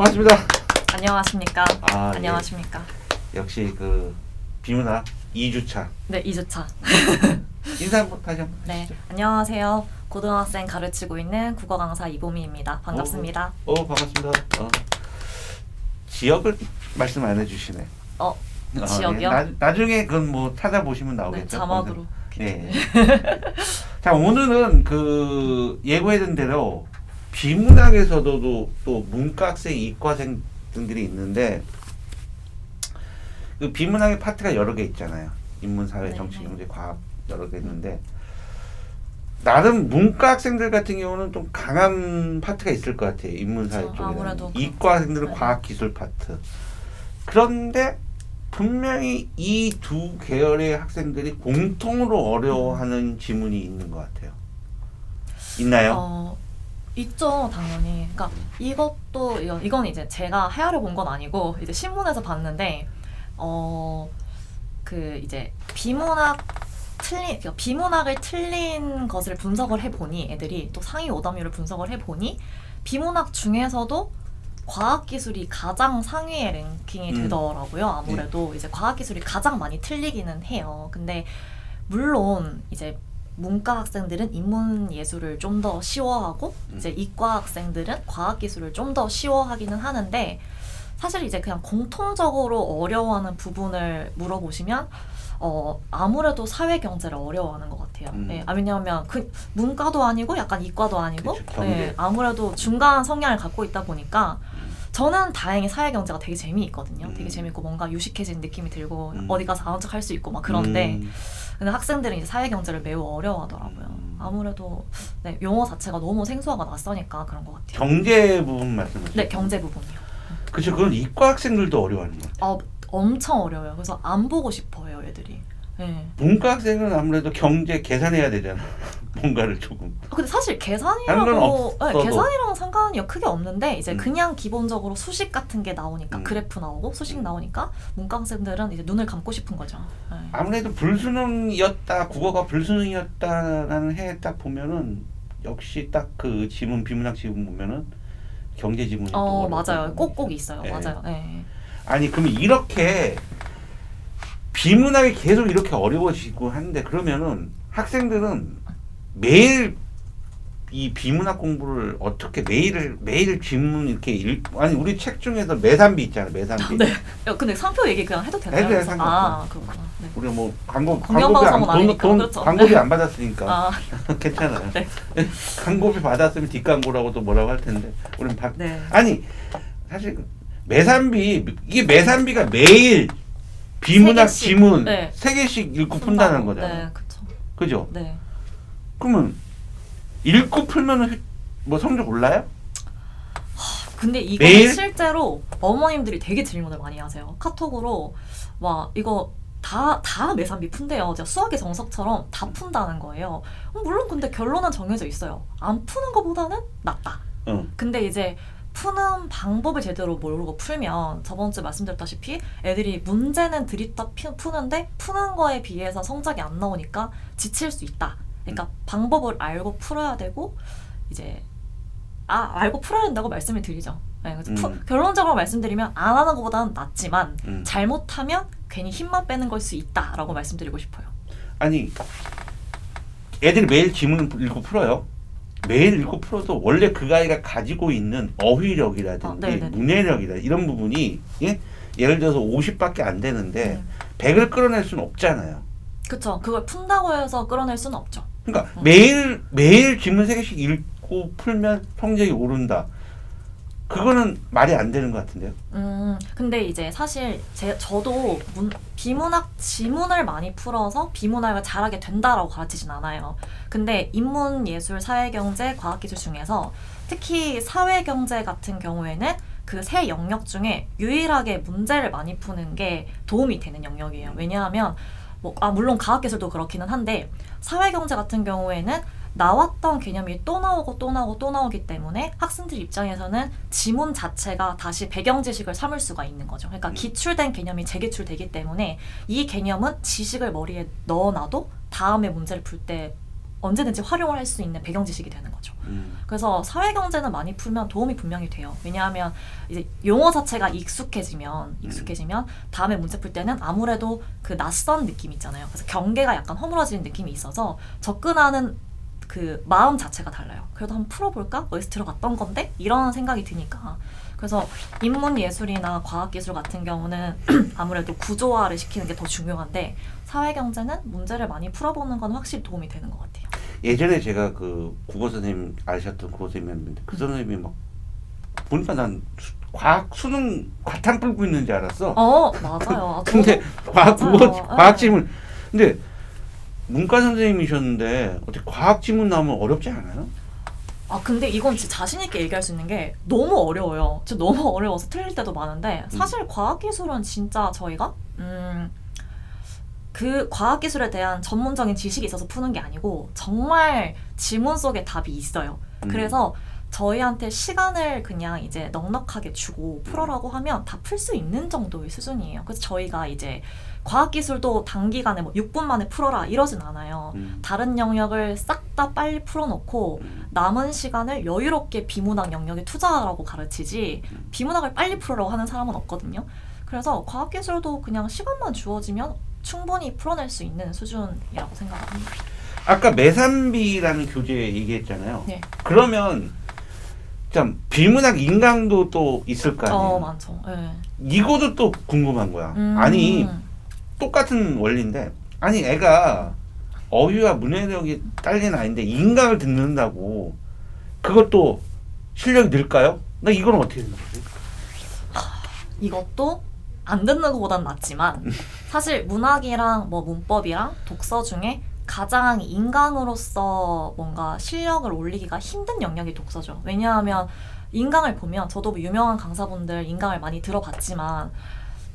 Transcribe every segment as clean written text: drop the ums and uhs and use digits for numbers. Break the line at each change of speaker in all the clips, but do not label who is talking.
반갑습니다.
안녕하십니까.
아,
안녕하십니까.
예. 역시 그 비문학 2주차.
네, 2주차.
인사 한번 다시 한번.
네,
하시죠.
안녕하세요. 고등학생 가르치고 있는 국어 강사 이보미입니다. 반갑습니다.
반갑습니다. 지역을 말씀 안 해주시네.
지역이요?
네. 나중에 그건 뭐 찾아보시면 나오겠죠.
네, 자막으로.
네. 자, 오늘은 그 예고했던 대로 비문학에서도 또 문과학생, 이과생 등들이 있는데 그 비문학의 파트가 여러 개 있잖아요. 인문, 사회,
네,
정치,
네.
경제, 과학 여러 개 있는데 나름 문과학생들 같은 경우는 좀 강한 파트가 있을 것 같아요. 인문, 사회
그렇죠.
쪽에.
아무래도
이과생들은
네.
과학, 기술 파트. 그런데 분명히 이 두 계열의 학생들이 공통으로 어려워하는 지문이 있는 것 같아요. 있나요?
있죠, 당연히. 그러니까 이건 이제 제가 헤아려 본 건 아니고 이제 신문에서 봤는데 그 이제 비문학을 틀린 것을 분석을 해보니 애들이 또 상위 오답률을 분석을 해보니 비문학 중에서도 과학기술이 가장 상위의 랭킹이 되더라고요. 아무래도 이제 과학기술이 가장 많이 틀리기는 해요. 근데 물론 이제 문과 학생들은 인문 예술을 좀 더 쉬워하고 이제 이과 학생들은 과학기술을 좀 더 쉬워하기는 하는데 사실 이제 그냥 공통적으로 어려워하는 부분을 물어보시면 아무래도 사회경제를 어려워하는 것 같아요. 네, 왜냐하면 그 문과도 아니고 약간 이과도 아니고
그쵸,
네, 아무래도 중간 성향을 갖고 있다 보니까 저는 다행히 사회경제가 되게 재미있거든요. 되게 재밌고 뭔가 유식해진 느낌이 들고 어디 가서 아는 척 할 수 있고 막 그런데 근데 학생들은 이제 사회경제를 매우 어려워하더라고요. 아무래도 네, 용어 자체가 너무 생소하고 낯서니까 그런 것 같아요.
경제 부분 말씀하시죠?
네, 경제 부분이요.
그렇죠. 그건 이과 학생들도 어려워하는 것 같아요.
엄청 어려워요. 그래서 안 보고 싶어요, 애들이. 네.
문과 학생은 아무래도 경제 계산해야 되잖아. 뭔가를 조금.
근데 사실
상관없어도.
계산이랑 상관이 크게 없는데 이제 그냥 기본적으로 수식 같은 게 나오니까 그래프 나오고 수식 나오니까 문과 학생들은 이제 눈을 감고 싶은 거죠. 네.
아무래도 불수능이었다, 국어가 불수능이었다라는 해 딱 보면은 역시 딱 그 지문 비문학 지문 보면은 경제 지문이 또
맞아요. 꼭꼭 있어요.
네.
맞아요. 네.
아니 그러면 이렇게 비문학이 계속 이렇게 어려워지고 하는데 그러면은 학생들은 매일 이 비문학 공부를 어떻게 매일 지문 이렇게 아니 우리 책 중에서 매산비 있잖아요. 매산비.
네. 근데 상표 얘기 그냥 해도 되나요?
해도 상관없어.
그렇구나. 네.
우리가 뭐
공영방송은 아니니까, 그렇죠.
광고비 안 받았으니까.
네.
괜찮아요.
네.
광고비 받았으면 뒷광고라고 또 뭐라고 할 텐데 우리는
네.
아니 사실 이게 매산비가 매일 비문학
세 개씩,
지문
네.
3개씩 읽고 푼다는 거잖아요.
네, 그렇죠.
그죠?
네.
그러면 읽고 풀면은 뭐 성적 올라요?
근데 이거는
매일?
실제로 어머님들이 되게 질문을 많이 하세요. 카톡으로 와 이거 다 매산비 푼대요. 제가 수학의 정석처럼 다 푼다는 거예요. 물론 근데 결론은 정해져 있어요. 안 푸는 것보다는 낫다. 근데 이제 푸는 방법을 제대로 모르고 풀면 저번 주에 말씀드렸다시피 애들이 문제는 들이다 푸는데 푸는 거에 비해서 성적이 안 나오니까 지칠 수 있다. 그러니까 방법을 알고 풀어야 되고 이제 알고 풀어야 된다고 말씀을 드리죠. 네, 그래서 결론적으로 말씀드리면 안 하는 것보다는 낫지만 잘못하면 괜히 힘만 빼는 걸 수 있다라고 말씀드리고 싶어요.
아니 애들이 매일 지문 읽고 풀어요. 매일 읽고 풀어도 원래 그 아이가 가지고 있는 어휘력이라든지 문해력이라든지 이런 부분이 예를 들어서 50밖에 안 되는데 100을 끌어낼 수는 없잖아요.
그렇죠. 그걸 푼다고 해서 끌어낼 수는 없죠.
그러니까 매일 지문 3개씩 읽고 풀면 성적이 오른다. 그거는 말이 안 되는 것 같은데요.
근데 이제 사실 저도 비문학 지문을 많이 풀어서 비문학을 잘하게 된다라고 가르치진 않아요. 근데 인문, 예술, 사회경제, 과학기술 중에서 특히 사회경제 같은 경우에는 그 세 영역 중에 유일하게 문제를 많이 푸는 게 도움이 되는 영역이에요. 왜냐하면 물론 과학기술도 그렇기는 한데 사회경제 같은 경우에는 나왔던 개념이 또 나오고 또 나오고 또 나오기 때문에 학생들 입장에서는 지문 자체가 다시 배경 지식을 삼을 수가 있는 거죠. 그러니까 기출된 개념이 재기출되기 때문에 이 개념은 지식을 머리에 넣어놔도 다음에 문제를 풀 때 언제든지 활용을 할 수 있는 배경 지식이 되는 거죠. 그래서 사회경제는 많이 풀면 도움이 분명히 돼요. 왜냐하면 이제 용어 자체가 익숙해지면 다음에 문제 풀 때는 아무래도 그 낯선 느낌 있잖아요. 그래서 경계가 약간 허물어지는 느낌이 있어서 접근하는 그 마음 자체가 달라요. 그래도 한번 풀어볼까? 어디서 들어갔던 건데? 이런 생각이 드니까. 그래서 인문예술이나 과학기술 같은 경우는 아무래도 구조화를 시키는 게 더 중요한데 사회경제는 문제를 많이 풀어보는 건 확실히 도움이 되는 것 같아요.
예전에 제가 그 국어 선생님 아셨던 국어 선생님이었는데 그 선생님이 막 보니까 난 과학 수능 과탐 풀고 있는 줄 알았어.
맞아요. 아,
근데 과학
맞아요.
국어 과학 지문 근데 문과 선생님이셨는데 어떻게 과학 지문 나오면 어렵지 않아요?
근데 이건 진짜 자신 있게 얘기할 수 있는 게 너무 어려워요. 진짜 너무 어려워서 틀릴 때도 많은데 사실 과학기술은 진짜 저희가 그 과학기술에 대한 전문적인 지식이 있어서 푸는 게 아니고 정말 지문 속에 답이 있어요. 그래서 저희한테 시간을 그냥 이제 넉넉하게 주고 풀어라고 하면 다 풀 수 있는 정도의 수준이에요. 그래서 저희가 이제 과학기술도 단기간에 뭐 6분 만에 풀어라 이러진 않아요. 다른 영역을 싹 다 빨리 풀어놓고 남은 시간을 여유롭게 비문학 영역에 투자하라고 가르치지 비문학을 빨리 풀으라고 하는 사람은 없거든요. 그래서 과학기술도 그냥 시간만 주어지면 충분히 풀어낼 수 있는 수준이라고 생각합니다.
아까 매산비라는 교재 얘기했잖아요.
네.
그러면 참 비문학 인강도 또 있을 거 아니에요.
많죠. 네.
이거도 또 궁금한 거야. 아니 똑같은 원리인데 아니 애가 어휘와 문해력이 딸린 아이인데 인강을 듣는다고 그것도 실력이 늘까요? 나 이건 어떻게 생각해?
이것도 안 듣는 것보단 낫지만 사실 문학이랑 뭐 문법이랑 독서 중에 가장 인강으로서 뭔가 실력을 올리기가 힘든 영역이 독서죠. 왜냐하면 인강을 보면 저도 뭐 유명한 강사분들 인강을 많이 들어봤지만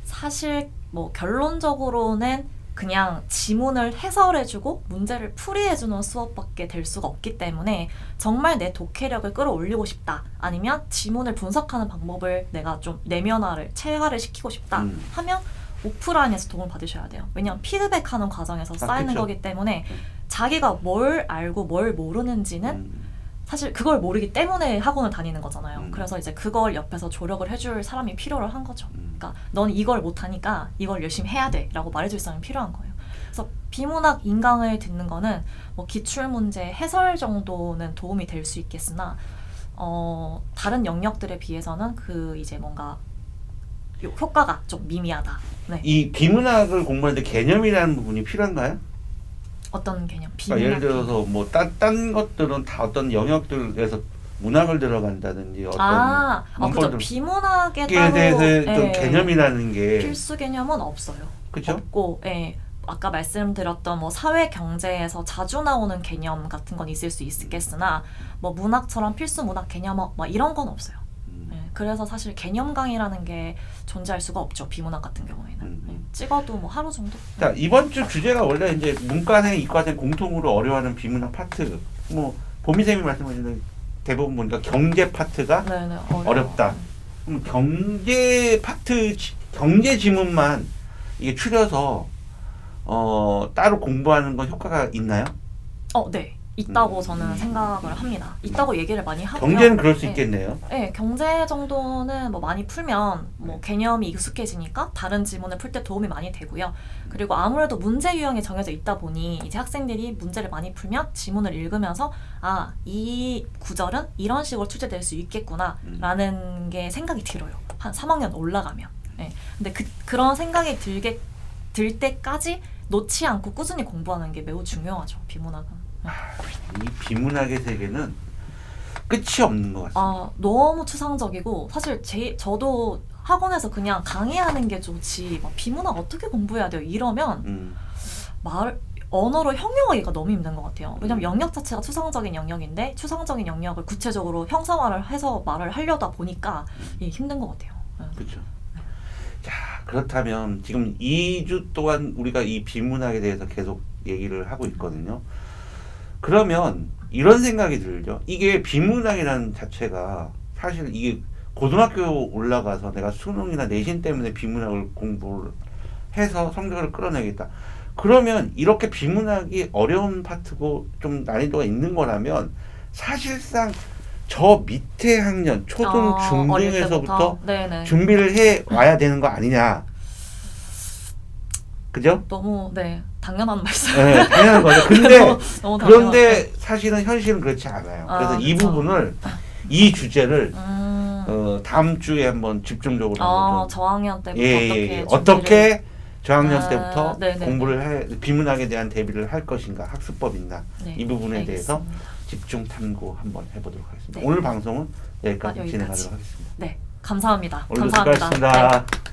사실 뭐 결론적으로는 그냥 지문을 해설해주고 문제를 풀이해주는 수업밖에 될 수가 없기 때문에 정말 내 독해력을 끌어올리고 싶다 아니면 지문을 분석하는 방법을 내가 좀 내면화를 체화를 시키고 싶다 하면 오프라인에서 도움을 받으셔야 돼요. 왜냐하면 피드백하는 과정에서 쌓이는
그쵸.
거기 때문에 자기가 뭘 알고 뭘 모르는지는 사실 그걸 모르기 때문에 학원을 다니는 거잖아요. 그래서 이제 그걸 옆에서 조력을 해줄 사람이 필요를 한 거죠. 그러니까 넌 이걸 못하니까 이걸 열심히 해야 돼 라고 말해줄 사람이 필요한 거예요. 그래서 비문학 인강을 듣는 거는 뭐 기출문제 해설 정도는 도움이 될 수 있겠으나 다른 영역들에 비해서는 그 이제 뭔가 효과가 좀 미미하다. 네.
이 비문학을 공부하는데 개념이라는 부분이 필요한가요?
어떤 개념?
그러니까 예를 들어서 뭐 딴 것들은 다 어떤 영역들에서 문학을 들어간다든지 어떤
그죠. 비문학에
에
따로
대해서 좀 개념이라는 게
필수 개념은 없어요.
그죠?
없고, 아까 말씀드렸던 뭐 사회 경제에서 자주 나오는 개념 같은 건 있을 수 있겠으나 뭐 문학처럼 필수 문학 개념 뭐 이런 건 없어요. 그래서 사실 개념 강의라는 게 존재할 수가 없죠. 비문학 같은 경우에는 찍어도 뭐 하루 정도.
자 이번 주 주제가 원래 이제 문과생, 이과생 공통으로 어려워하는 비문학 파트. 뭐 보미쌤이 말씀하시는 대부분 보니까 경제 파트가
네네,
어렵다. 그럼 경제 파트 경제 지문만 이게 추려서 따로 공부하는 건 효과가 있나요?
네. 있다고 저는 생각을 합니다. 있다고 얘기를 많이 하고요.
경제는 그럴 수 있겠네요.
네, 경제 정도는 뭐 많이 풀면 뭐 개념이 익숙해지니까 다른 지문을 풀 때 도움이 많이 되고요. 그리고 아무래도 문제 유형이 정해져 있다 보니 이제 학생들이 문제를 많이 풀면 지문을 읽으면서 이 구절은 이런 식으로 출제될 수 있겠구나라는 게 생각이 들어요. 한 3학년 올라가면. 네. 근데 그런 생각이 들 때까지 놓지 않고 꾸준히 공부하는 게 매우 중요하죠. 비문학은.
이 비문학의 세계는 끝이 없는 것 같습니다.
너무 추상적이고 사실 저도 학원에서 그냥 강의하는 게 좋지 막 비문학 어떻게 공부해야 돼요 이러면 언어로 형용하기가 너무 힘든 것 같아요. 왜냐면 영역 자체가 추상적인 영역인데 추상적인 영역을 구체적으로 형상화를 해서 말을 하려다 보니까 힘든 것 같아요.
그렇죠. 자 그렇다면 지금 2주 동안 우리가 이 비문학에 대해서 계속 얘기를 하고 있거든요. 그러면 이런 생각이 들죠. 이게 비문학이라는 자체가 사실 이게 고등학교 올라가서 내가 수능이나 내신 때문에 비문학을 공부를 해서 성적을 끌어내겠다. 그러면 이렇게 비문학이 어려운 파트고 좀 난이도가 있는 거라면 사실상 저 밑에 학년 초등
어릴
중등에서부터
때부터? 네네.
준비를 해 와야 되는 거 아니냐. 그죠?
너무 네 당연한 말씀.
네, 당연한 거죠. 근데
너무
그런데 사실은 현실은 그렇지 않아요. 그래서 이
그쵸.
부분을 이 주제를
음.
다음 주에 한번 집중적으로 한번 좀
저학년 때부터
예,
어떻게
어떻게 저학년
아,
때부터
네네네.
공부를 해 비문학에 대한 대비를 할 것인가 학습법 있나
네,
이 부분에 대해서
알겠습니다.
집중 탐구 한번 해보도록 하겠습니다.
네.
오늘 방송은 여기까지
여기까지.
진행하도록 하겠습니다.
네, 감사합니다.
오늘도
감사합니다.
수고하셨습니다.
네.